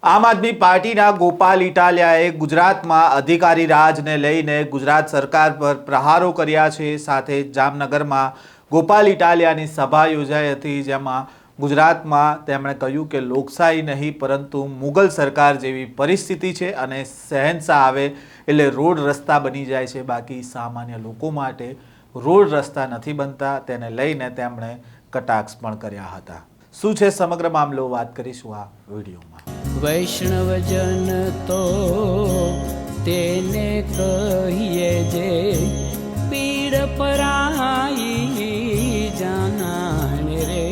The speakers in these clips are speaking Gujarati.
આમ આદમી પાર્ટીના ગોપાલ ઇટાલિયાએ ગુજરાતમાં અધિકારી રાજને લઈને ગુજરાત સરકાર પર પ્રહારો કર્યા છે। સાથે જામનગરમાં ગોપાલ ઇટાલિયાની સભા યોજાઈ હતી, જેમાં ગુજરાતમાં તેમણે કહ્યું કે લોકશાહી નહીં પરંતુ મુગલ સરકાર જેવી પરિસ્થિતિ છે અને શહેનશાહ આવે એટલે રોડ રસ્તા બની જાય છે, બાકી સામાન્ય લોકો માટે રોડ રસ્તા નથી બનતા। તેને લઈને તેમણે કટાક્ષ પણ કર્યા હતા। શું છે સમગ્ર મામલો, વાત કરીશું આ વિડીયોમાં। વૈષ્ણવજન તો તેને કહીએ જે પીડ પરાઈ જાનાને રે।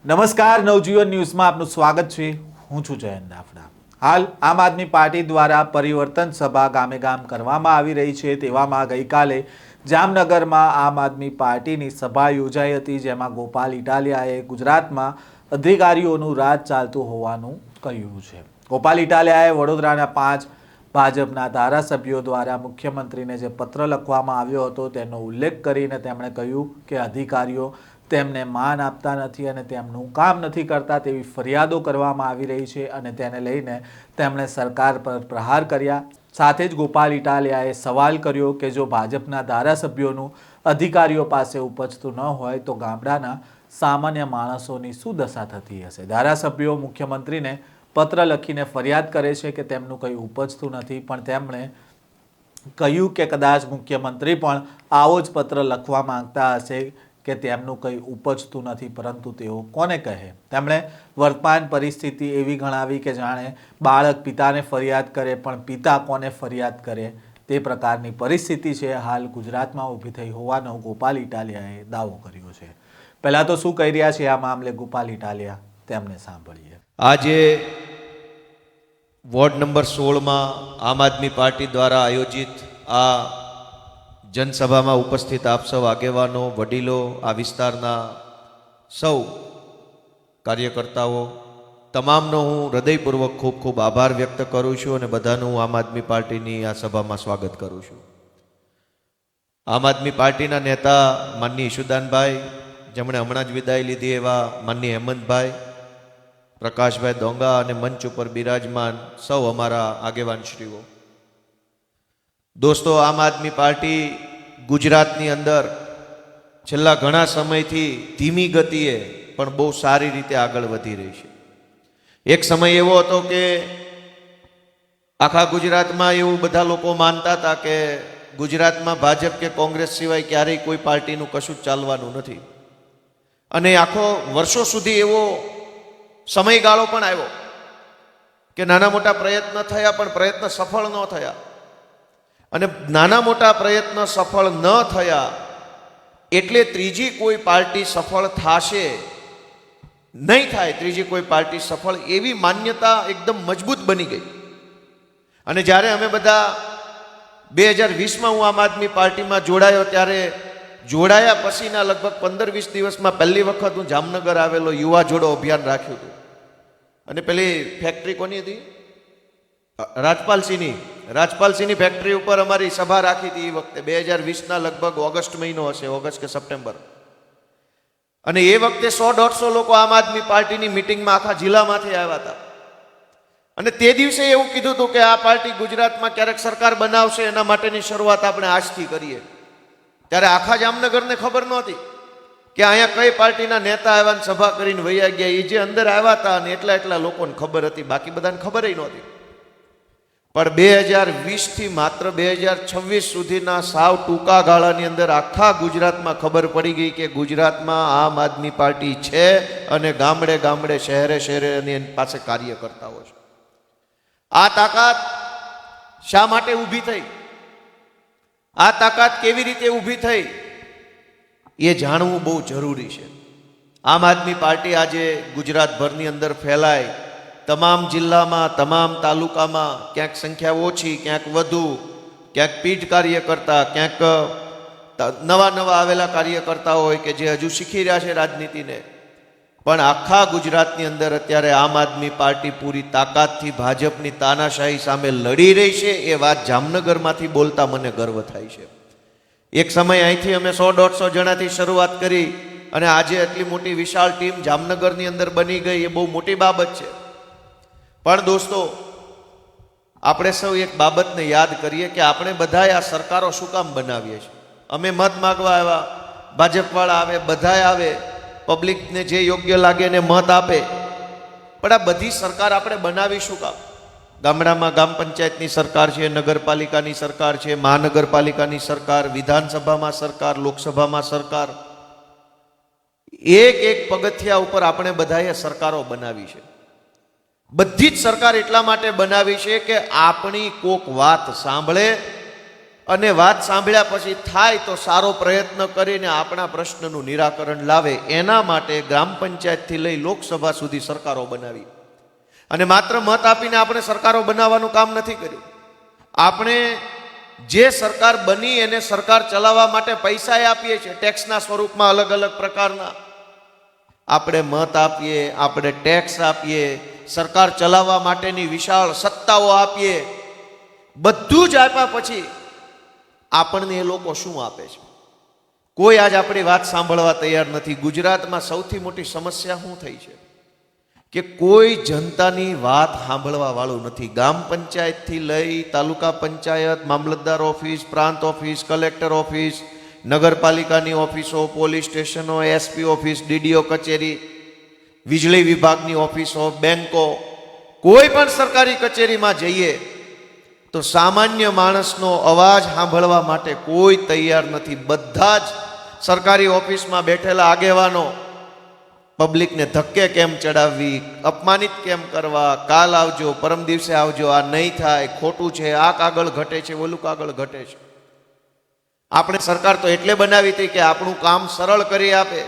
નમસ્કાર, નવજીવન ન્યૂઝમાં આપનું સ્વાગત છે। હું છું જયંત દાફડા। હાલ આમ આદમી પાર્ટી દ્વારા પરિવર્તન સભા ગામે ગામ કરવામાં આવી રહી છે। તેવામાં ગઈકાલે જામનગરમાં આમ આદમી પાર્ટીની સભા યોજાઈ હતી, જેમાં ગોપાલ ઇટાલિયાએ ગુજરાતમાં અધિકારીઓનું રાજ ચાલતું હોવાનું કહ્યું છે। ગોપાલ ઇટાલિયાએ વડોદરાના 5 ભાજપના ધારાસભ્યો દ્વારા મુખ્યમંત્રીને જે પત્ર લખવામાં આવ્યો હતો તેનો ઉલ્લેખ કરીને તેમણે કહ્યું કે અધિકારીઓ તેમને માન આપતા નથી અને તેમનું કામ નથી કરતા તેવી ફરિયાદો કરવામાં આવી રહી છે અને તેને લઈને તેમણે સરકાર પર પ્રહાર કર્યા। સાથે જ ગોપાલ ઇટાલિયાએ સવાલ કર્યો કે જો ભાજપના ધારાસભ્યોનું અધિકારીઓ પાસે ઉપજતું ન હોય તો ગામડાના સામાન્ય માણસોની શું દશા થતી હશે। ધારાસભ્યો મુખ્યમંત્રીને પત્ર લખીને ફરિયાદ કરે છે કે તેમનું કંઈ ઉપજતું નથી, પણ તેમણે કહ્યું કે કદાચ મુખ્યમંત્રી પણ આવો જ પત્ર લખવા માંગતા હશે કે તેમનું કંઈ ઉપજતું નથી, પરંતુ તેઓ કોને કહે। તેમણે વર્તમાન પરિસ્થિતિ એવી ગણાવી કે જાણે બાળક પિતાને ફરિયાદ કરે પણ પિતા કોને ફરિયાદ કરે, તે પ્રકારની પરિસ્થિતિ છે હાલ ગુજરાતમાં ઊભી થઈ હોવાનો ગોપાલ ઇટાલિયાએ દાવો કર્યો છે। પહેલા તો શું કહી રહ્યા છે આ મામલે ગોપાલ ઇટાલિયા, તેમને સાંભળીએ। આજે વોર્ડ નંબર 16માં આમ આદમી પાર્ટી દ્વારા આયોજિત આ જનસભામાં ઉપસ્થિત આપ સૌ આગેવાનો, વડીલો, આ વિસ્તારના સૌ કાર્યકર્તાઓ તમામનો હું હૃદયપૂર્વક ખૂબ ખૂબ આભાર વ્યક્ત કરું છું અને બધાનું આમ આદમી પાર્ટીની આ સભામાં સ્વાગત કરું છું। આમ આદમી પાર્ટીના નેતા માનનીય ઈશુદાનભાઈ, જેમણે હમણાં જ વિદાય લીધી એવા માનનીય હેમંતભાઈ, પ્રકાશભાઈ દોંગા અને મંચ ઉપર બિરાજમાન સૌ અમારા આગેવાનશ્રીઓ, દોસ્તો, આમ આદમી પાર્ટી ગુજરાતની અંદર છેલ્લા ઘણા સમયથી ધીમી ગતિએ પણ બહુ સારી રીતે આગળ વધી રહી છે। એક સમય એવો હતો કે આખા ગુજરાતમાં એવું બધા લોકો માનતા હતા કે ગુજરાતમાં ભાજપ કે કોંગ્રેસ સિવાય ક્યારેય કોઈ પાર્ટીનું કશું જ ચાલવાનું નથી, અને આખો વર્ષો સુધી એવો સમયગાળો પણ આવ્યો કે નાના મોટા પ્રયત્ન થયા પણ પ્રયત્ન સફળ ન થયા, અને નાના મોટા પ્રયત્ન સફળ ન થયા એટલે ત્રીજી કોઈ પાર્ટી સફળ થશે નહીં થાય, ત્રીજી કોઈ પાર્ટી સફળ, એવી માન્યતા એકદમ મજબૂત બની ગઈ। અને જ્યારે અમે બધા 2020માં હું આમ આદમી પાર્ટીમાં જોડાયો, ત્યારે જોડાયા પછીના લગભગ 15-20 દિવસમાં પહેલી વખત હું જામનગર આવેલો, યુવા જોડો અભિયાન રાખ્યું હતું, અને પેલી ફેક્ટરી કોની હતી, રાજપાલસિંહની ફેક્ટરી ઉપર અમારી સભા રાખી હતી। એ વખતે 2020ના લગભગ ઓગસ્ટ મહિનો હશે, ઓગસ્ટ કે સપ્ટેમ્બર, અને એ વખતે 100-150 લોકો આમ આદમી પાર્ટીની મિટિંગમાં આખા જિલ્લામાંથી આવ્યા હતા, અને તે દિવસે એવું કીધું હતું કે આ પાર્ટી ગુજરાતમાં ક્યારેક સરકાર બનાવશે, એના માટેની શરૂઆત આપણે આજથી કરીએ। ત્યારે આખા જામનગરને ખબર નહોતી કે અહીંયા કઈ પાર્ટીના નેતા આવ્યા, સભા કરીને વૈયા ગયા, એ જે અંદર આવ્યા હતા અને એટલા લોકોને ખબર હતી, બાકી બધાને ખબર નહોતી। પણ 2020થી માત્ર 2026 સુધીના સાવ ટૂંકા ગાળાની અંદર આખા ગુજરાતમાં ખબર પડી ગઈ કે ગુજરાતમાં આમ આદમી પાર્ટી છે અને ગામડે ગામડે, શહેરે શહેરે એની પાસે કાર્યકર્તાઓ છે। આ તાકાત શા માટે ઊભી થઈ, આ તાકાત કેવી રીતે ઊભી થઈ, એ જાણવું બહુ જરૂરી છે। આમ આદમી પાર્ટી આજે ગુજરાતભરની અંદર ફેલાય, તમામ જિલ્લામાં, તમામ તાલુકામાં, ક્યાંક સંખ્યા ઓછી, ક્યાંક વધુ, ક્યાંક પીઢ કાર્યકર્તા, ક્યાંક નવા આવેલા કાર્યકર્તાઓ હોય કે જે હજુ શીખી રહ્યા છે રાજનીતિને, પણ આખા ગુજરાતની અંદર અત્યારે આમ આદમી પાર્ટી પૂરી તાકાતથી ભાજપની તાનાશાહી સામે લડી રહી છે। એ વાત જામનગરમાંથી બોલતા મને ગર્વ થાય છે। એક સમય અહીંથી અમે 100-150 જણાથી શરૂઆત કરી અને આજે એટલી મોટી વિશાળ ટીમ જામનગરની અંદર બની ગઈ, એ બહુ મોટી બાબત છે। પણ દોસ્તો, આપણે સૌ એક બાબતને યાદ કરીએ કે આપણે બધાએ આ સરકારો શું કામ બનાવીએ છીએ? અમે મત માગવા આવ્યા, ભાજપવાળા આવે, બધાએ આવે, પબ્લિકને જે યોગ્ય લાગે એને મત આપે, પણ આ બધી સરકાર આપણે બનાવી શું કામ? ગામડામાં ગ્રામ પંચાયતની સરકાર છે, નગરપાલિકાની સરકાર છે, મહાનગરપાલિકાની સરકાર, વિધાનસભામાં સરકાર, લોકસભામાં સરકાર, એક એક પગથિયા ઉપર આપણે બધાએ સરકારો બનાવી છે. બધી જ સરકાર એટલા માટે બનાવી છે કે આપણી કોક વાત સાંભળે અને વાત સાંભળ્યા પછી થાય તો સારો પ્રયત્ન કરીને આપણા પ્રશ્નનું નિરાકરણ લાવે. એના માટે ગ્રામ પંચાયતથી લઈ લોકસભા સુધી સરકારો બનાવી. અને માત્ર મત આપીને આપણે સરકારો બનાવવાનું કામ નથી કર્યું. આપણે જે સરકાર બની એને સરકાર ચલાવવા માટે પૈસા આપીએ છીએ, ટેક્સના સ્વરૂપમાં અલગ અલગ પ્રકારના. આપણે મત આપીએ, આપણે ટેક્સ આપીએ, સરકાર ચલાવવા માટેની વિશાળ સત્તાઓ આપીએ. બધું જ આપ્યા પછી આપણને એ લોકો શું આપે છે? કોઈ આજ આપણી વાત સાંભળવા તૈયાર નથી. ગુજરાતમાં સૌથી મોટી સમસ્યા શું થઈ છે કે કોઈ જનતાની વાત સાંભળવા વાળું નથી. ગ્રામ પંચાયતથી લઈ તાલુકા પંચાયત, મામલતદાર ઓફિસ, પ્રાંત ઓફિસ, કલેક્ટર ઓફિસ, નગરપાલિકાની ઓફિસો, પોલીસ સ્ટેશનો, એસપી ઓફિસ, ડીડીઓ કચેરી, વીજળી વિભાગની ઓફિસો, બેંકો, કોઈ પણ સરકારી કચેરીમાં જઈએ તો સામાન્ય માણસનો અવાજ સાંભળવા માટે કોઈ તૈયાર નથી. બધા જ સરકારી ઓફિસમાં બેઠેલા આગેવાનો પબ્લિકને ધક્કે કેમ ચડાવવી, અપમાનિત કેમ કરવા, કાલ આવજો, પરમ દિવસે આવજો, આ નહીં થાય, ખોટું છે, આ કાગળ ઘટે છે, ઓલું કાગળ ઘટે છે. આપણે સરકાર તો એટલે બનાવી હતી કે આપણું કામ સરળ કરી આપે,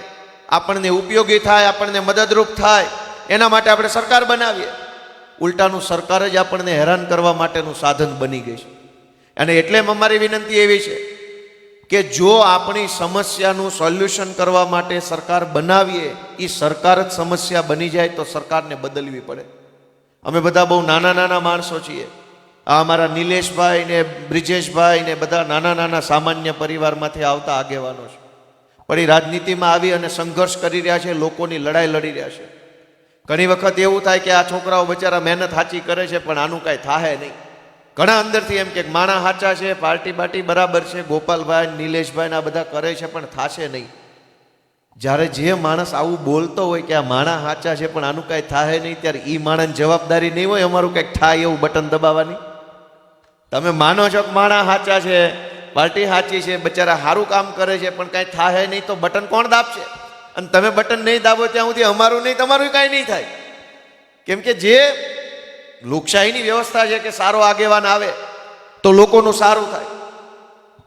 આપણને ઉપયોગી થાય, આપણને મદદરૂપ થાય, એના માટે આપણે સરકાર બનાવીએ. ઉલટાનું સરકાર જ આપણને હેરાન કરવા માટેનું સાધન બની ગઈ છે. અને એટલે અમારી વિનંતી એવી છે કે જો આપણી સમસ્યાનું સોલ્યુશન કરવા માટે સરકાર બનાવીએ, એ સરકાર જ સમસ્યા બની જાય તો સરકારને બદલવી પડે. અમે બધા બહુ નાના નાના માણસો છીએ. આ અમારા નિલેશભાઈ ને બ્રિજેશભાઈ ને બધા નાના નાના સામાન્ય પરિવારમાંથી આવતા આગેવાનો છે, પણ એ રાજનીતિમાં આવી અને સંઘર્ષ કરી રહ્યા છે, લોકોની લડાઈ લડી રહ્યા છે. ઘણી વખત એવું થાય કે આ છોકરાઓ બચારા મહેનત સાચી કરે છે પણ આનું કાંઈ થાય નહીં. ઘણા અંદરથી એમ કે માણા સાચા છે, પાર્ટી બાટી બરાબર છે, ગોપાલભાઈ, નિલેશભાઈ આ બધા કરે છે પણ થશે નહીં. જ્યારે જે માણસ આવું બોલતો હોય કે આ માણા સાચા છે પણ આનું કાંઈ થાય નહીં, ત્યારે એ માણસની જવાબદારી નહીં હોય અમારું કંઈક થાય એવું બટન દબાવવાની. તમે માનો છો કે માણા સાચા છે, પાર્ટી સાચી છે, બચારા સારું કામ કરે છે પણ કાંઈ થાય નહીં તો બટન કોણ દાબશે? અને તમે બટન નહીં દાબો ત્યાં સુધી અમારું નહીં તમારું કાંઈ નહીં થાય. કેમ કે જે લોકશાહીની વ્યવસ્થા છે કે સારો આગેવાન આવે તો લોકોનું સારું થાય.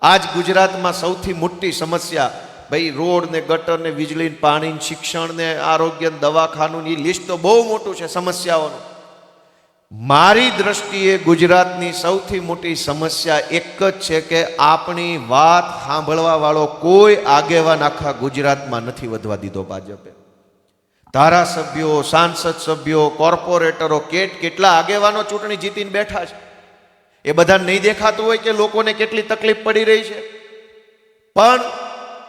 આજ ગુજરાતમાં સૌથી મોટી સમસ્યા ભાઈ રોડ ને ગટર ને વીજળી, પાણી, શિક્ષણ ને આરોગ્ય, દવાખાનું, એ લિસ્ટ તો બહુ મોટું છે સમસ્યાઓનું. મારી દ્રષ્ટિએ ગુજરાતની સૌથી મોટી સમસ્યા એક જ છે કે આપણી વાત સાંભળવા વાળો કોઈ આગેવાન આખા ગુજરાતમાં નથી વધવા દીધો ભાજપે. ધારાસભ્યો, સાંસદ સભ્યો, કોર્પોરેટરો, કેટલા આગેવાનો ચૂંટણી જીતીને બેઠા છે. એ બધાને નહીં દેખાતું હોય કે લોકોને કેટલી તકલીફ પડી રહી છે, પણ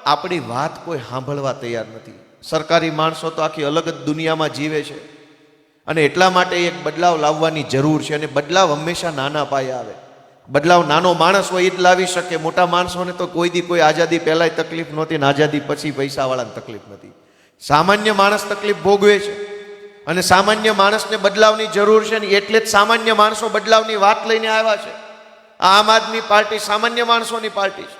આપણી વાત કોઈ સાંભળવા તૈયાર નથી. સરકારી માણસો તો આખી અલગ જ દુનિયામાં જીવે છે. અને એટલા માટે એક બદલાવ લાવવાની જરૂર છે. અને બદલાવ હંમેશા નાના પાયે આવે. બદલાવ નાનો માણસ હોય એ જ લાવી શકે. મોટા માણસોને તો કોઈ આઝાદી પહેલાંય તકલીફ નહોતી ને આઝાદી પછી પૈસાવાળાને તકલીફ નથી. સામાન્ય માણસ તકલીફ ભોગવે છે અને સામાન્ય માણસને બદલાવની જરૂર છે ને એટલે જ સામાન્ય માણસો બદલાવની વાત લઈને આવ્યા છે. આમ આદમી પાર્ટી સામાન્ય માણસોની પાર્ટી છે,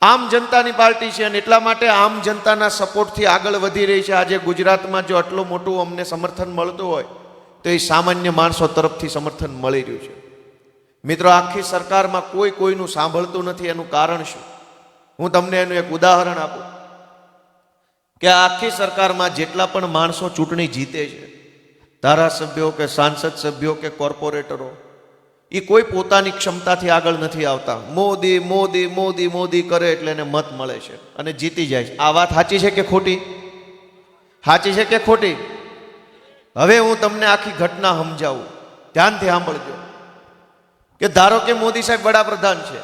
આમ જનતાની પાર્ટી છે. અને એટલા માટે આમ જનતાના સપોર્ટથી આગળ વધી રહી છે. આજે ગુજરાતમાં જો આટલું મોટું અમને સમર્થન મળતું હોય તો એ સામાન્ય માણસો તરફથી સમર્થન મળી રહ્યું છે. મિત્રો, આખી સરકારમાં કોઈનું સાંભળતું નથી. એનું કારણ શું? હું તમને એનું એક ઉદાહરણ આપું કે આખી સરકારમાં જેટલા પણ માણસો ચૂંટણી જીતે છે, ધારાસભ્યો કે સાંસદ સભ્યો કે કોર્પોરેટરો, એ કોઈ પોતાની ક્ષમતાથી આગળ નથી આવતા. મોદી મોદી મોદી મોદી કરે એટલે એને મત મળે છે અને જીતી જાય છે. આ વાત સાચી છે કે ખોટી? સાચી છે કે ખોટી? હવે હું તમને આખી ઘટના સમજાવું, ધ્યાનથી સાંભળજો. કે ધારો કે મોદી સાહેબ વડાપ્રધાન છે,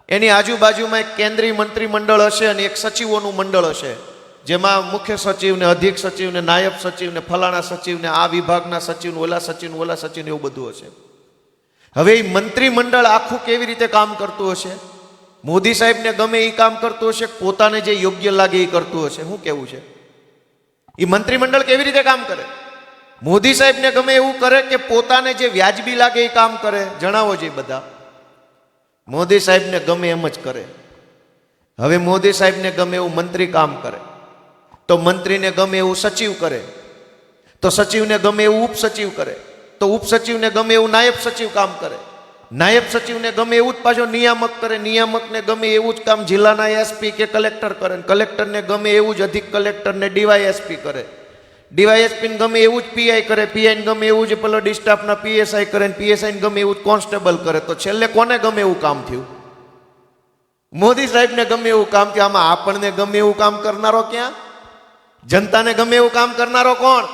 એની આજુબાજુમાં એક કેન્દ્રીય મંત્રીમંડળ હશે અને એક સચિવોનું મંડળ હશે. જેમાં મુખ્ય સચિવ ને અધિક સચિવ ને નાયબ સચિવ ને ફલાણા સચિવ ને આ વિભાગના સચિવ ઓલા સચિવ ઓલા સચિવ એવું બધું હશે. હવે એ મંત્રીમંડળ આખું કેવી રીતે કામ કરતું હશે? મોદી સાહેબને ગમે એ કામ કરતું હશે, પોતાને જે યોગ્ય લાગે એ કરતું હશે? શું કેવું છે? એ મંત્રીમંડળ કેવી રીતે કામ કરે? મોદી સાહેબને ગમે એવું કરે કે પોતાને જે વ્યાજબી લાગે એ કામ કરે? જણાવો જે બધા. મોદી સાહેબને ગમે એમ જ કરે. હવે મોદી સાહેબને ગમે એવું મંત્રી કામ કરે તો મંત્રીને ગમે એવું સચિવ કરે, તો સચિવને ગમે એવું ઉપસચિવ કરે, તો ઉપસચિવને ગમે એવું નાયબ સચિવ કામ કરે, નાયબ સચિવને ગમે એવું જ પાછો નિયામક કરે, નિયામકને ગમે એવું જ કામ જિલ્લાના એસપી કે કલેક્ટર કરે, કલેક્ટરને ગમે એવું જ અધિક કલેક્ટરને ડીવાયએસપી કરે, ડીવાયએસપીને ગમે એવું જ પીઆઈ કરે, પીઆઈને ગમે એવું જ પેલો ડી સ્ટાફના પીએસઆઈ કરે, પીએસઆઈને ગમે એવું જ કોન્સ્ટેબલ કરે. તો છેલ્લે કોને ગમે એવું કામ થયું? મોદી સાહેબને ગમે એવું કામ થયું. આમાં આપણને ગમે એવું કામ કરનારો ક્યાં? જનતાને ગમે એવું કામ કરનારો કોણ?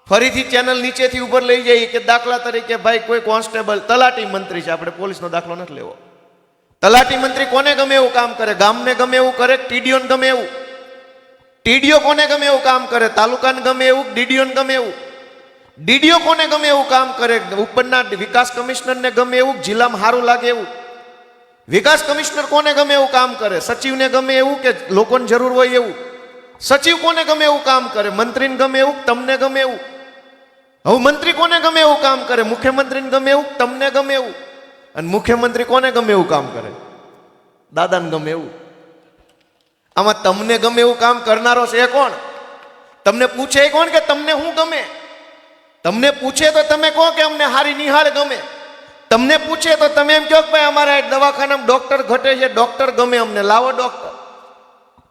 ફરીથી ચેનલ નીચેથી ઉપર લઈ જઈએ કે દાખલા તરીકે ભાઈ કોઈ કોન્સ્ટેબલ, તલાટી મંત્રી છે, આપણે પોલીસનો દાખલો નથી લેવો. તલાટી મંત્રી કોને ગમે એવું કામ કરે? ગામને ગમે એવું કરે? ટીડીઓને ગમે એવું? ટીડીઓ કોને ગમે એવું કામ કરે? તાલુકાને ગમે એવું? ડીડીઓને ગમે એવું? ડીડીઓ કોને ગમે એવું કામ કરે? ઉપરના વિકાસ કમિશનરને ગમે એવું? જિલ્લામાં સારું લાગે એવું? વિકાસ કમિશનર કોને ગમે એવું કામ કરે? સચિવને ગમે એવું કે લોકોને જરૂર હોય એવું? સચિવ કોને ગમે એવું કામ કરે? મંત્રીને ગમે એવું? તમને ગમે એવું? હવે મંત્રી કોને ગમે એવું કામ કરે? મુખ્યમંત્રીને ગમે એવું? તમને ગમે એવું? અને મુખ્યમંત્રી કોને ગમે એવું કામ કરે? દાદાને ગમે એવું. આમાં તમને ગમે એવું કામ કરનારો છે કોણ? તમને પૂછે કોણ કે તમને શું ગમે? તમને પૂછે તો તમે કહો કે અમને હારી નિહાળ ગમે. તમને પૂછે તો તમે એમ કહો કે ભાઈ અમારા દવાખાનામાં ડોક્ટર ઘટે છે, ડોક્ટર ગમે અમને, લાવો ડોક્ટર.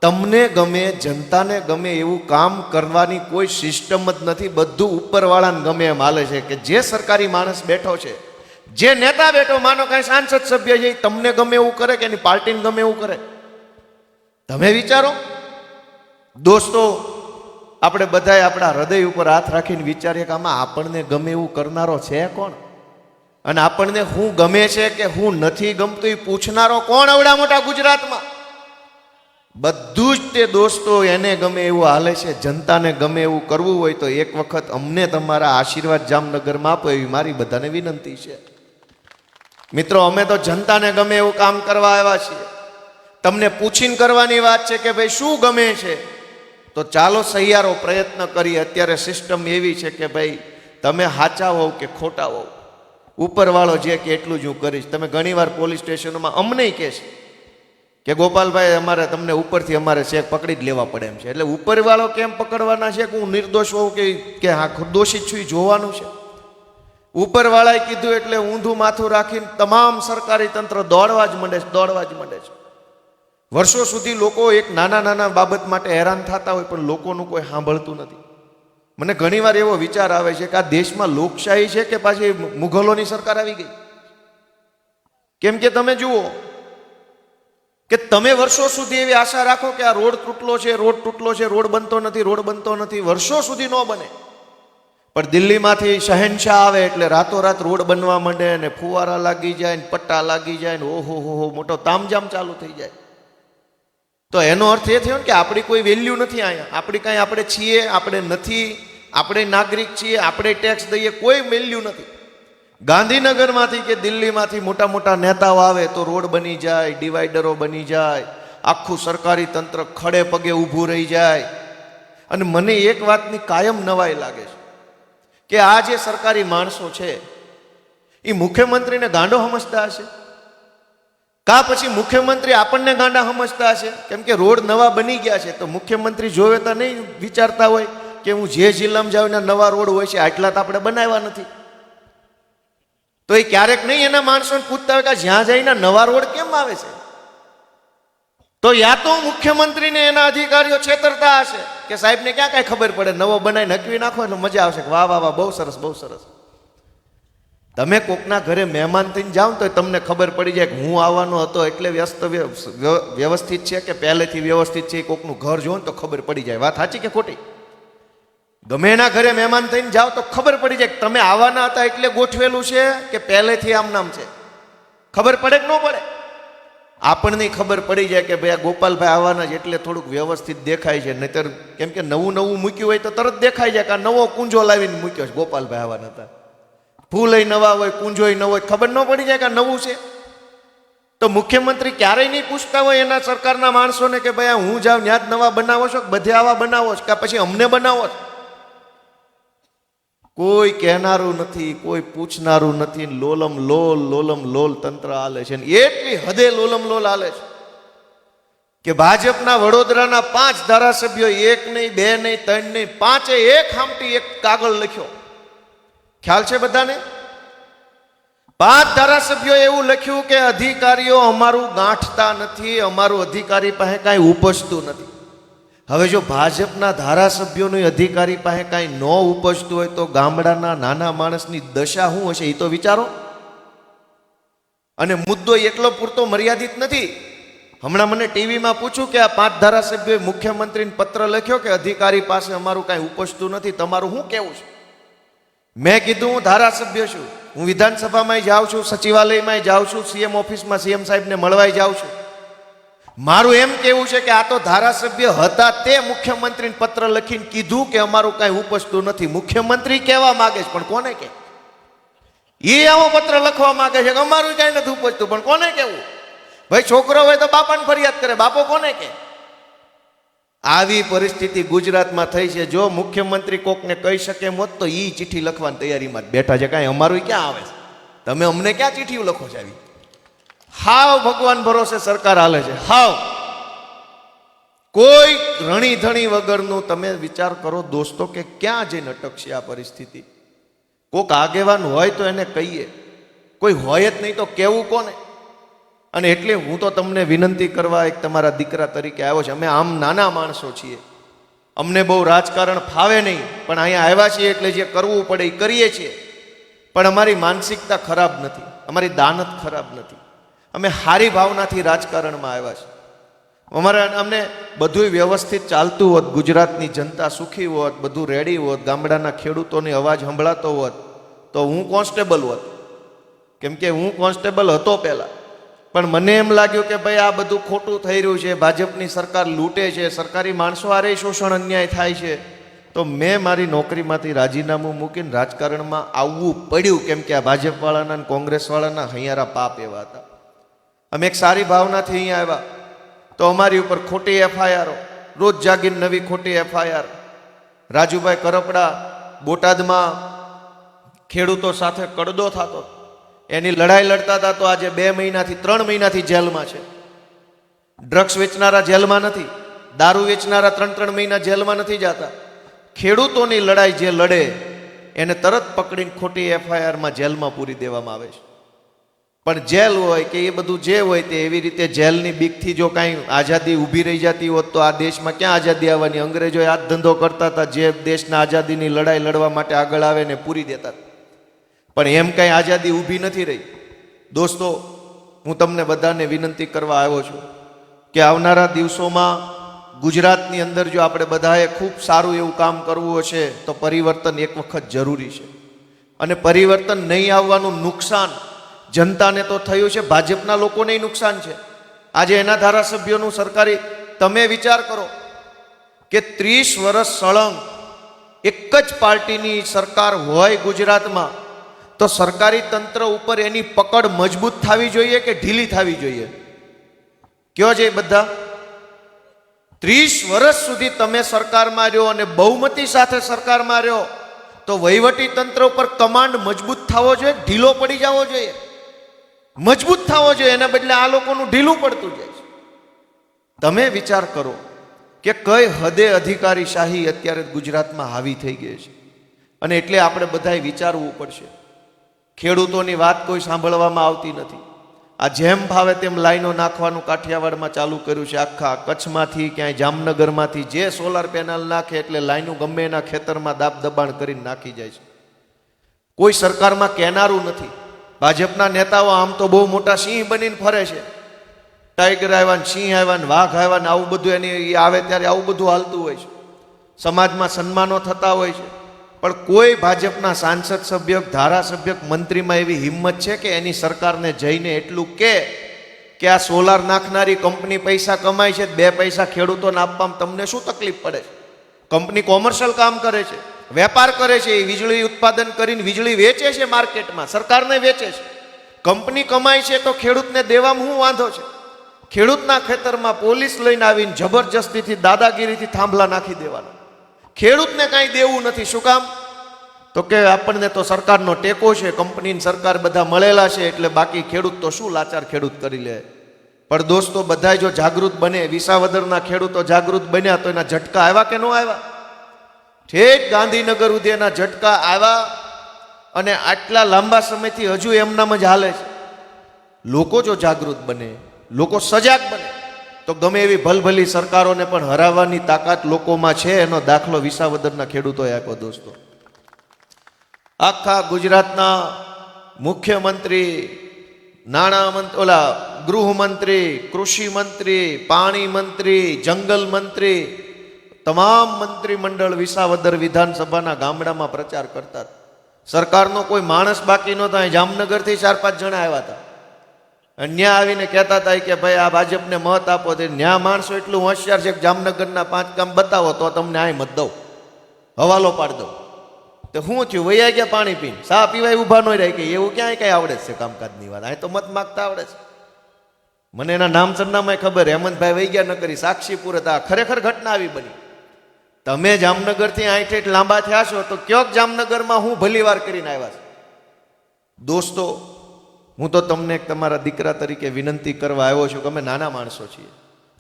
તમને ગમે, જનતાને ગમે એવું કામ કરવાની કોઈ સિસ્ટમ જ નથી. બધું ઉપરવાળાને ગમે એમ હાલે છે. કે જે સરકારી માણસ બેઠો છે, જે નેતા બેઠો, માનો કઈ સાંસદ સભ્ય છે, તમને ગમે એવું કરે કે એની પાર્ટીને ગમે એવું કરે? તમે વિચારો દોસ્તો. આપણે બધાએ આપણા હૃદય ઉપર હાથ રાખીને વિચારીએ કે આમાં આપણને ગમે એવું કરનારો છે કોણ? અને આપણને હું ગમે છે કે હું નથી ગમતું એ પૂછનારો કોણ આવડા મોટા ગુજરાતમાં? બધું જ તે દોસ્તો એને ગમે એવું હાલે છે. જનતાને ગમે એવું કરવું હોય તો એક વખત અમને તમારા આશીર્વાદ જામનગરમાં આપો એવી મારી બધાને વિનંતી છે. મિત્રો, અમે તો જનતાને ગમે એવું કામ કરવા આવ્યા છીએ. તમને પૂછીને કરવાની વાત છે કે ભાઈ શું ગમે છે, તો ચાલો સહિયારો પ્રયત્ન કરીએ. અત્યારે સિસ્ટમ એવી છે કે ભાઈ તમે સાચા હોવ કે ખોટા હોવ, ઉપરવાળો જે કે એટલું જ હું કરીશ. તમે ઘણીવાર પોલીસ સ્ટેશનોમાં અમને કહે છે કે ગોપાલભાઈ અમારે તમને ઉપરથી અમારે ચેક પકડી જ લેવા પડે એમ છે. એટલે ઉપરવાળો કેમ પકડવાના છે કે હું નિર્દોષ હોઉં કે હા દોષિત છું એ જોવાનું છે. ઉપરવાળાએ કીધું એટલે ઊંધું માથું રાખીને તમામ સરકારી તંત્ર દોડવા જ માંડે છે, દોડવા જ માંડે છે. વર્ષો સુધી લોકો એક નાના નાના બાબત માટે હેરાન થતા હોય પણ લોકોનું કોઈ સાંભળતું નથી. મને ઘણીવાર એવો વિચાર આવે છે કે આ દેશમાં લોકશાહી છે કે પાછી મુઘલોની સરકાર આવી ગઈ? કેમ કે તમે જુઓ કે તમે વર્ષો સુધી એવી આશા રાખો કે આ રોડ તૂટલો છે, રોડ તૂટલો છે, રોડ બનતો નથી, રોડ બનતો નથી, વર્ષો સુધી ન બને. પણ દિલ્હીમાંથી શહેનશાહ આવે એટલે રાતોરાત રોડ બનવા માંડે ને ફુવારા લાગી જાય ને પટ્ટા લાગી જાય ને ઓહો હો મોટો તામજામ ચાલુ થઈ જાય. તો એનો અર્થ એ થયો કે આપણી કોઈ વેલ્યુ નથી અહીંયા. આપણી કાંઈ આપણે છીએ, આપણે નથી, આપણે નાગરિક છીએ, આપણે ટેક્સ દઈએ, કોઈ વેલ્યુ નથી. ગાંધીનગરમાંથી કે દિલ્હીમાંથી મોટા મોટા નેતાઓ આવે તો રોડ બની જાય, ડિવાઈડરો બની જાય, આખું સરકારી તંત્ર ખડે પગે ઊભું રહી જાય. અને મને એક વાતની કાયમ નવાઈ લાગે છે કે આ જે સરકારી માણસો છે એ મુખ્યમંત્રીને ગાંડો સમજતા હશે કા પછી મુખ્યમંત્રી આપણને ગાંડા સમજતા હશે? કેમ કે રોડ નવા બની ગયા છે તો મુખ્યમંત્રી જોવે તો નહીં વિચારતા હોય કે હું જે જિલ્લામાં જાઉં એના નવા રોડ હોય છે, આટલા તો આપણે બનાવ્યા નથી. તો એ ક્યારેક નહીં એના માણસોને પૂછતા હોય કે જ્યાં જઈને નવા રોડ કેમ આવે છે? તો યા તો મુખ્યમંત્રીને એના અધિકારીઓ છેતરતા હશે કે સાહેબને ક્યાં કાંઈ ખબર પડે, નવો બનાવી નકવી નાખો એટલે મજા આવશે કે વાહ વાહ વાહ બહુ સરસ બહુ સરસ. તમે કોકના ઘરે મહેમાન થઈને જાઓ તો તમને ખબર પડી જાય કે હું આવવાનો હતો એટલે વ્યવસ્થિત છે કે પહેલેથી વ્યવસ્થિત છે. કોકનું ઘર જોવો ને તો ખબર પડી જાય. વાત સાચી કે ખોટી? ગમે એના ઘરે મહેમાન થઈને જાઓ તો ખબર પડી જાય કે તમે આવવાના હતા એટલે ગોઠવેલું છે કે પહેલેથી આમ નામ છે. ખબર પડે કે ન પડે? આપણને ખબર પડી જાય કે ભાઈ આ ગોપાલભાઈ આવવાના છે એટલે થોડુંક વ્યવસ્થિત દેખાય છે. નહીતર કેમ કે નવું નવું મૂક્યું હોય તો તરત દેખાય જાય કે આ નવો કુંજો લાવીને મૂક્યો છે, ગોપાલભાઈ આવવાના હતા. ફૂલ નવા હોય, કુંજો નવો હોય, ખબર ન પડી જાય કે આ નવું છે. તો મુખ્યમંત્રી ક્યારેય નહીં પૂછતા હોય એના સરકારના માણસોને કે ભાઈ હું જાઉં ત્યાં જ નવા બનાવો છો, બધે આવા બનાવો છો, કે પછી અમને બનાવો છો. કોઈ કહેનારું નથી, કોઈ પૂછનારું નથી. લોલમ લોલ તંત્ર હાલે છે. એટલી હદે લોલમ લોલ હાલે છે કે ભાજપના વડોદરાના 5 ધારાસભ્યો, 1 નહીં, 2 નહીં, 3 નહીં, 5 એક હામટી એક કાગળ લખ્યો. ખ્યાલ છે બધાને? 5 ધારાસભ્યો એવું લખ્યું કે અધિકારીઓ અમારું ગાંઠતા નથી, અમારું અધિકારી પાસે કાંઈ ઉપજતું નથી. હવે જો ભાજપના ધારાસભ્યોનું અધિકારી પાસે કાંઈ ન ઉપજતું હોય તો ગામડાના નાના માણસની દશા શું હશે એ તો વિચારો. અને મુદ્દો એટલો પૂરતો મર્યાદિત નથી. હમણાં મને ટીવીમાં પૂછ્યું કે આ 5 ધારાસભ્યોએ મુખ્યમંત્રીને પત્ર લખ્યો કે અધિકારી પાસે અમારું કાંઈ ઉપજતું નથી, તમારું શું કહેવું છે? મેં કીધું હું ધારાસભ્ય છું, હું વિધાનસભામાં જાઉં છું, સચિવાલયમાં જાઉં છું, સીએમ ઓફિસમાં સીએમ સાહેબને મળવા જાઉં છું. મારું એમ કેવું છે કે આ તો ધારાસભ્ય હતા તે મુખ્યમંત્રીને પત્ર લખીને કીધું કે અમારું કાંઈ ઉપજતું નથી. મુખ્યમંત્રી કહેવા માંગે છે પણ કોને કે? એ આવો પત્ર લખવા માંગે છે કે અમારું કાંઈ નથી ઉપજતું, પણ કોને કેવું? ભાઈ છોકરો હોય તો બાપાને ફરિયાદ કરે, બાપો કોને કે? આવી પરિસ્થિતિ ગુજરાતમાં થઈ છે. જો મુખ્યમંત્રી કોકને કહી શકે એમ હોત તો એ ચિઠ્ઠી લખવાની તૈયારીમાં જ બેઠા છે. કાંઈ અમારું ક્યાં આવે છે? તમે અમને ક્યાં ચિઠ્ઠીઓ લખો છો? આવી હાવ ભગવાન ભરોસે સરકાર હાલે છે. હાવ કોઈ રણી ધણી વગરનું. તમે વિચાર કરો દોસ્તો કે ક્યાં જઈને અટકશે આ પરિસ્થિતિ? કોક આગેવાન હોય તો એને કહીએ, કોઈ હોય જ નહીં તો કેવું કોને? અને એટલે હું તો તમને વિનંતી કરવા એક તમારા દીકરા તરીકે આવ્યો છે. અમે આમ નાના માણસો છીએ, અમને બહુ રાજકારણ ફાવે નહીં, પણ અહીંયા આવ્યા છીએ એટલે જે કરવું પડે એ કરીએ છીએ. પણ અમારી માનસિકતા ખરાબ નથી, અમારી દાનત ખરાબ નથી. અમે સારી ભાવનાથી રાજકારણમાં આવ્યા છીએ. અમને બધું વ્યવસ્થિત ચાલતું હોત, ગુજરાતની જનતા સુખી હોત, બધું રેડી હોત, ગામડાના ખેડૂતોની અવાજ સંભળાતો હોત તો હું કોન્સ્ટેબલ હોત. કેમ કે હું કોન્સ્ટેબલ હતો પહેલા. પણ મને એમ લાગ્યું કે ભાઈ આ બધું ખોટું થઈ રહ્યું છે, ભાજપની સરકાર લૂંટે છે, સરકારી માણસો હારે શોષણ અન્યાય થાય છે. તો મેં મારી નોકરીમાંથી રાજીનામું મૂકીને રાજકારણમાં આવવું પડ્યું. કેમ કે આ ભાજપવાળાના અને કોંગ્રેસવાળાના હૈયારા પાપ એવા હતા. અમે એક સારી ભાવનાથી અહીંયા આવ્યા તો અમારી ઉપર ખોટી એફઆઈઆર, રોજ જાગીને નવી ખોટી એફઆઈઆર. રાજુભાઈ કરપડા બોટાદમાં ખેડૂતો સાથે કડદો થતો, એની લડાઈ લડતા હતા તો આજે 2 મહિનાથી 3 મહિનાથી જેલમાં છે. ડ્રગ્સ વેચનારા જેલમાં નથી, દારૂ વેચનારા 3 મહિના જેલમાં નથી જતા. ખેડૂતોની લડાઈ જે લડે એને તરત પકડીને ખોટી એફઆઈઆરમાં જેલમાં પૂરી દેવામાં આવે છે. પણ જેલ હોય કે એ બધું જે હોય તે એવી રીતે જેલની બીકથી જો કાંઈ આઝાદી ઊભી રહી જતી હોત તો આ દેશમાં ક્યાં આઝાદી આવવાની? અંગ્રેજો આ જ ધંધો કરતા હતા, જે દેશના આઝાદીની લડાઈ લડવા માટે આગળ આવે ને પૂરી દેતા. પણ એમ કાંઈ આઝાદી ઊભી નથી રહી. દોસ્તો, હું તમને બધાને વિનંતી કરવા આવ્યો છું કે આવનારા દિવસોમાં ગુજરાતની અંદર જો આપણે બધાએ ખૂબ સારું એવું કામ કરવું હશે તો પરિવર્તન એક વખત જરૂરી છે. અને પરિવર્તન નહીં આવવાનું નુકસાન જનતાને તો થયું છે, ભાજપના લોકોને નુકસાન છે. આજે એના ધારાસભ્યોનું સરકારી, તમે વિચાર કરો કે 30 વર્ષ સળંગ એક જ પાર્ટીની સરકાર હોય ગુજરાતમાં તો સરકારી તંત્ર ઉપર એની પકડ મજબૂત થવી જોઈએ કે ઢીલી થવી જોઈએ? કયો છે બધા? 30 વર્ષ સુધી તમે સરકારમાં રહ્યો અને બહુમતી સાથે સરકારમાં રહ્યો તો વહીવટી તંત્ર ઉપર કમાન્ડ મજબૂત થવો જોઈએ, ઢીલો પડી જવો જોઈએ? મજબૂત થવો જોઈએ, એના બદલે આ લોકોનું ઢીલું પડતું જાય છે. તમે વિચાર કરો કે કઈ હદે અધિકારીશાહી અત્યારે ગુજરાતમાં હાવી થઈ ગઈ છે. અને એટલે આપણે બધાએ વિચારવું પડશે. ખેડૂતોની વાત કોઈ સાંભળવામાં આવતી નથી. આ જેમ ભાવે તેમ લાઈનો નાખવાનું કાઠિયાવાડમાં ચાલુ કર્યું છે. આખા કચ્છમાંથી ક્યાંય જામનગરમાંથી જે સોલાર પેનલ નાખે એટલે લાઈનો ગમે એના ખેતરમાં દાબ દબાણ કરીને નાખી જાય છે. કોઈ સરકારમાં કહેનારું નથી. ભાજપના નેતાઓ આમ તો બહુ મોટા સિંહ બનીને ફરે છે. ટાઈગર આવ્યા ને સિંહ આવ્યા ને વાઘ આવ્યા ને આવું બધું એની આવે ત્યારે આવું બધું હાલતું હોય છે. સમાજમાં સન્માનો થતા હોય છે. પણ કોઈ ભાજપના સાંસદ સભ્ય, ધારાસભ્ય, મંત્રીમાં એવી હિંમત છે કે એની સરકારને જઈને એટલું કે કે આ સોલાર નાખનારી કંપની પૈસા કમાય છે, 2 પૈસા ખેડૂતોને આપવામાં તમને શું તકલીફ પડે છે? કંપની કોમર્શિયલ કામ કરે છે, વેપાર કરે છે, એ વીજળી ઉત્પાદન કરીને વીજળી વેચે છે માર્કેટમાં, સરકારને વેચે છે. કંપની કમાય છે તો ખેડૂતને દેવામાં શું વાંધો છે? ખેડૂતના ખેતરમાં પોલીસ લઈને આવીને જબરજસ્તીથી દાદાગીરીથી થાંભલા નાખી દેવાના. ખેડૂતને કાંઈ દેવું નથી. શું કામ? તો કે આપણને તો સરકારનો ટેકો છે, કંપની સરકાર બધા મળેલા છે, એટલે બાકી ખેડૂત તો શું લાચાર ખેડૂત કરી લે. પણ દોસ્તો, બધા જો જાગૃત બને, વિસાવદરના ખેડૂતો જાગૃત બન્યા તો એના ઝટકા આવ્યા કે ન આવ્યા? ઠેઠ ગાંધીનગર સુધી એના ઝટકા આવ્યા, અને આટલા લાંબા સમયથી હજુ એમનામ જ હાલે છે. લોકો જો જાગૃત બને, લોકો સજાગ બને, તો ગમે એવી ભલભલી સરકારોને પણ હરાવવાની તાકાત લોકોમાં છે. એનો દાખલો વિસાવદરના ખેડૂતોએ આપ્યો. દોસ્તો, આખા ગુજરાતના મુખ્યમંત્રી, નાણામંત્રી, ગૃહમંત્રી, કૃષિ મંત્રી, પાણી મંત્રી, જંગલ મંત્રી, તમામ મંત્રીમંડળ વિસાવદર વિધાનસભાના ગામડામાં પ્રચાર કરતા. સરકારનો કોઈ માણસ બાકી નહોતા. જામનગરથી 4-5 જણા આવ્યા હતા. ન્યા આવીને કહેતા હતા કે ભાઈ આ ભાજપને મત આપો. તે ન્યા માણસો એટલું હોશિયાર છે કે જામનગરના 5 કામ બતાવો તો તમને આ મત દઉં, હવાલો પાડ દઉં. તો શું થયું? વૈયા ગયા પાણી પીને, સા પીવાય ઊભા ન રહે. કે એવું ક્યાંય કઈ આવડે છે કામકાજની વાત? અહીં તો મત માગતા આવડે છે. મને એના નામ સરનામાં ખબર. હેમંતભાઈ વહી ગયા ન કરી સાક્ષીપુર હતા. ખરેખર ઘટના આવી બની. તમે જામનગરથી આઠ લાંબા થયા છો તો ક્યોક જામનગરમાં હું ભલી વાર કરીને આવ્યા છે. દોસ્તો, હું તો તમને તમારા દીકરા તરીકે વિનંતી કરવા આવ્યો છું કે અમે નાના માણસો છીએ.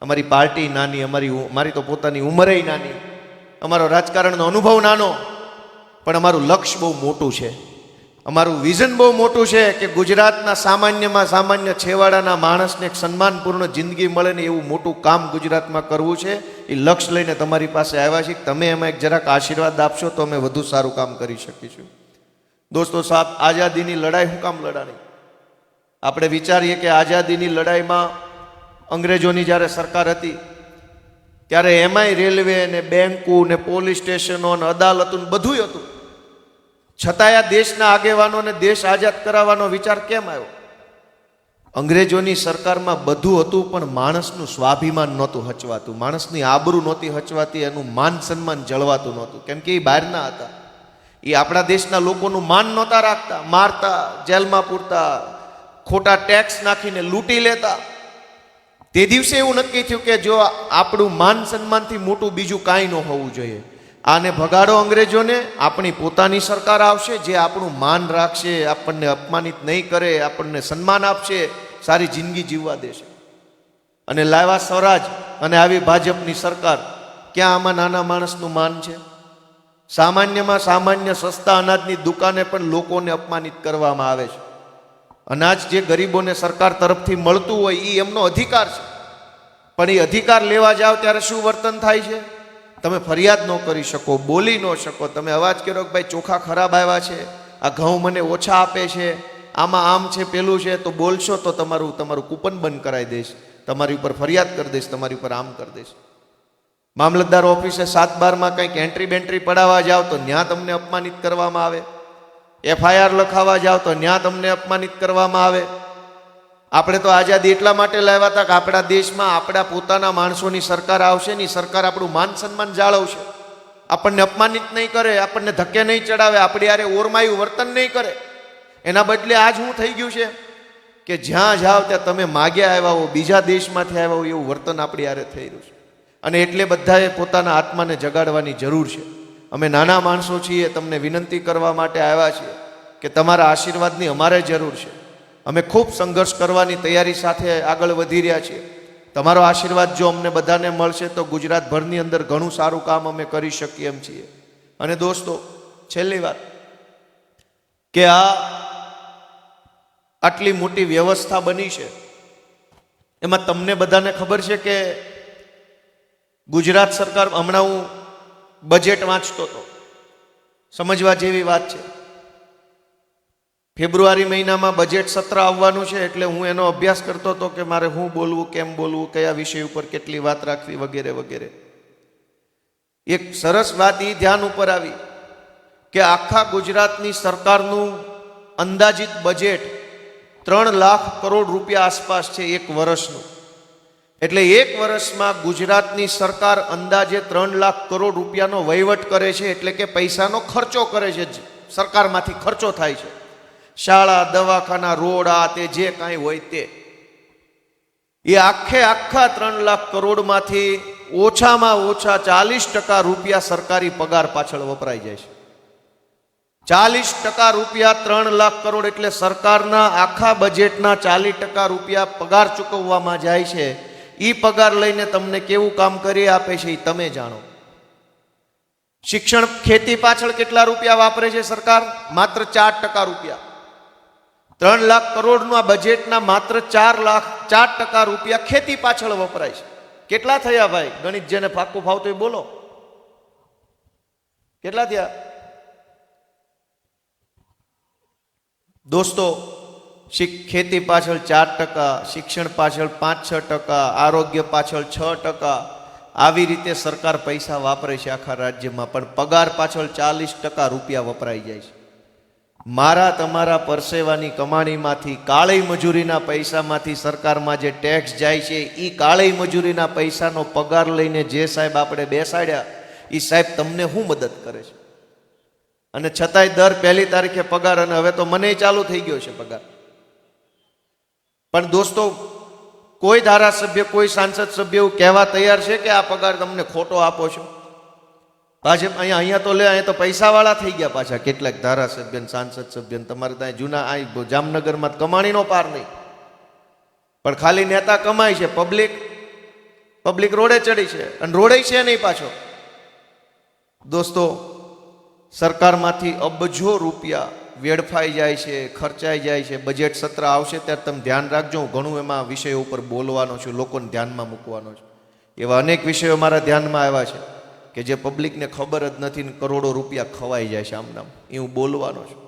અમારી પાર્ટી નાની, મારી તો પોતાની ઉંમરે નાની, અમારો રાજકારણનો અનુભવ નાનો, પણ અમારું લક્ષ્ય બહુ મોટું છે. અમારું વિઝન બહુ મોટું છે કે ગુજરાતના સામાન્યમાં સામાન્ય છેવાડાના માણસને એક સન્માનપૂર્ણ જિંદગી મળે ને એવું મોટું કામ ગુજરાતમાં કરવું છે. એ લક્ષ્ય લઈને તમારી પાસે આવ્યા છીએ. તમે એમાં એક જરાક આશીર્વાદ આપશો તો અમે વધુ સારું કામ કરી શકીશું. દોસ્તો, સાહેબ, આઝાદીની લડાઈ શું કામ લડાણી? આપણે વિચારીએ કે આઝાદીની લડાઈમાં અંગ્રેજોની જ્યારે સરકાર હતી ત્યારે એમાંય રેલવે ને બેંકો ને પોલીસ સ્ટેશનો ને અદાલતો ને બધું હતું. છતાંય આ દેશના આગેવાનોને દેશ આઝાદ કરાવવાનો વિચાર કેમ આવ્યો? અંગ્રેજોની સરકારમાં બધું હતું, પણ માણસનું સ્વાભિમાન નહોતું હચવાતું, માણસની આબરૂ નહોતી હચવાતી, એનું માન સન્માન જળવાતું નહોતું. કેમ કે એ બહારના હતા. એ આપણા દેશના લોકોનું માન નહોતા રાખતા, મારતા, જેલમાં પૂરતા, ખોટા ટેક્સ નાખીને લૂંટી લેતા. તે દિવસે એવું નક્કી થયું કે જો આપણું માન સન્માનથી મોટું બીજું કાંઈ ન હોવું જોઈએ. આને ભગાડો અંગ્રેજોને, આપણી પોતાની સરકાર આવશે જે આપણું માન રાખશે, આપણને અપમાનિત નહીં કરે, આપણને સન્માન આપશે, સારી જિંદગી જીવવા દેશે. અને લાવ્યા સ્વરાજ અને આવી ભાજપની સરકાર. ક્યાં આમાં નાના માણસનું માન છે? સામાન્યમાં સામાન્ય સસ્તા અનાજની દુકાને પણ લોકોને અપમાનિત કરવામાં આવે છે. અનાજ જે ગરીબોને સરકાર તરફથી મળતું હોય એ એમનો અધિકાર છે, પણ એ અધિકાર લેવા જાઓ ત્યારે શું વર્તન થાય છે? તમે ફરિયાદ ન કરી શકો, બોલી ન શકો. તમે અવાજ કર્યો કે ભાઈ ચોખા ખરાબ આવ્યા છે, આ ઘઉં મને ઓછા આપે છે, આમાં આમ છે, પેલું છે, તો બોલશો તો તમારું કૂપન બંધ કરાવી દઈશ, તમારી ઉપર ફરિયાદ કરી દઈશ, તમારી ઉપર આમ કરી દઈશ. મામલતદાર ઓફિસે 7-12માં કંઈક એન્ટ્રી બેન્ટ્રી પડાવવા જાઓ તો ત્યાં તમને અપમાનિત કરવામાં આવે. FIR લખાવા જાઓ તો ત્યાં તમને અપમાનિત કરવામાં આવે. આપણે તો આઝાદી એટલા માટે લાવ્યા હતા કે આપણા દેશમાં આપણા પોતાના માણસોની સરકાર આવશે ને, સરકાર આપણું માન સન્માન જાળવશે, આપણને અપમાનિત નહીં કરે, આપણને ધક્કે નહીં ચડાવે, આપણી યારે ઓરમાયું વર્તન નહીં કરે. એના બદલે આજ શું થઈ ગયું છે કે જ્યાં જાઓ ત્યાં તમે માગ્યા આવ્યા હો, બીજા દેશમાંથી આવ્યા હો, એવું વર્તન આપણી યારે થઈ રહ્યું છે. અને એટલે બધાએ પોતાના આત્માને જગાડવાની જરૂર છે. અમે નાના માણસો છીએ, તમને વિનંતી કરવા માટે આવ્યા છીએ કે તમારા આશીર્વાદની અમારે જરૂર છે. અમે ખૂબ સંઘર્ષ કરવાની તૈયારી સાથે આગળ વધી રહ્યા છીએ. તમારો આશીર્વાદ જો અમને બધાને મળશે તો ગુજરાતભરની અંદર ઘણું સારું કામ અમે કરી શકીએ એમ છીએ. અને દોસ્તો, છેલ્લી વાત કે આટલી મોટી વ્યવસ્થા બની છે, એમાં તમને બધાને ખબર છે કે ગુજરાત સરકાર, હમણાં હું બજેટ વાંચતો હતો, સમજવા જેવી વાત છે. ફેબ્રુઆરી મહિનામાં બજેટ સત્ર આવવાનું છે, એટલે હું એનો અભ્યાસ કરતો હતો કે મારે શું બોલવું, કેમ બોલવું, કયા વિષય ઉપર કેટલી વાત રાખવી, વગેરે વગેરે. એક સરસ વાત એ ધ્યાન ઉપર આવી કે આખા ગુજરાતની સરકારનું અંદાજિત બજેટ 3 લાખ કરોડ રૂપિયા આસપાસ છે એક વર્ષનું. એટલે એક વર્ષમાં ગુજરાતની સરકાર અંદાજે 3 લાખ કરોડ રૂપિયાનો વહીવટ કરે છે, એટલે કે પૈસાનો ખર્ચો કરે છે, સરકારમાંથી ખર્ચો થાય છે. શાળા, દવાખાના, રોડ, આ તે જે કાંઈ હોય તે, એ આખા 3 લાખ કરોડમાંથી ઓછામાં ઓછા 40% રૂપિયા સરકારી પગાર પાછળ વપરાઈ જાય છે. 40% રૂપિયા 3 લાખ કરોડ એટલે સરકારના આખા બજેટના 40% રૂપિયા પગાર ચૂકવવામાં જાય છે. એ પગાર લઈને તમને કેવું કામ કરી આપે છે એ તમે જાણો. શિક્ષણ, ખેતી પાછળ કેટલા રૂપિયા વાપરે છે સરકાર? માત્ર 4% રૂપિયા. 3 લાખ કરોડના બજેટના માત્ર 4% રૂપિયા ખેતી પાછળ વપરાય છે. કેટલા થયા ભાઈ? ગણિત જેને પાકું ફાવતું એ બોલો, કેટલા થયા દોસ્તો? ખેતી પાછળ 4%, શિક્ષણ પાછળ 5-6%, આરોગ્ય પાછળ 6%, આવી રીતે સરકાર પૈસા વાપરે છે આખા રાજ્યમાં. પણ પગાર પાછળ 40% રૂપિયા વપરાઈ જાય છે. મારા તમારા પરસેવાની કમાણીમાંથી, કાળી મજૂરીના પૈસામાંથી સરકારમાં જે ટેક્સ જાય છે, એ કાળી મજૂરીના પૈસાનો પગાર લઈને જે સાહેબ આપણે બેસાડ્યા, એ સાહેબ તમને શું મદદ કરે છે? અને છતાંય દર 1 તારીખે પગાર, અને હવે તો મને ચાલુ થઈ ગયો છે પગાર. પણ દોસ્તો, કોઈ ધારાસભ્ય, કોઈ સાંસદ સભ્ય એવું કહેવા તૈયાર છે કે આ પગાર તમને ખોટો આપો છો? ભાજપ અહીંયા તો લે, અહીંયા તો પૈસાવાળા થઈ ગયા પાછા કેટલાક ધારાસભ્ય, સાંસદ સભ્ય. તમારે ત્યાં જૂના આ જામનગરમાં કમાણીનો પાર નહીં, પણ ખાલી નેતા કમાય છે, પબ્લિક રોડે ચડી છે, અને રોડે છે નહીં પાછો. દોસ્તો, સરકારમાંથી અબજો રૂપિયા વેડફાઈ જાય છે, ખર્ચાઈ જાય છે. બજેટ સત્ર આવશે ત્યારે તમે ધ્યાન રાખજો. હું ઘણું એમાં વિષયો ઉપર બોલવાનો છું, લોકોને ધ્યાનમાં મૂકવાનો છું. એવા અનેક વિષયો મારા ધ્યાનમાં આવ્યા છે કે જે પબ્લિકને ખબર જ નથી ને કરોડો રૂપિયા ખવાઈ જાય છે આમનામ. એ હું બોલવાનો છું.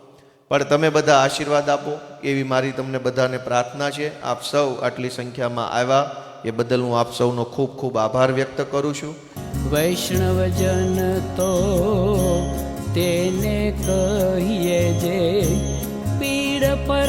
પણ તમે બધા આશીર્વાદ આપો એવી મારી તમને બધાને પ્રાર્થના છે. આપ સૌ આટલી સંખ્યામાં આવ્યા એ બદલ હું આપ સૌનો ખૂબ ખૂબ આભાર વ્યક્ત કરું છું. વૈષ્ણવજન તો તેને કહીએ જે પીડ પર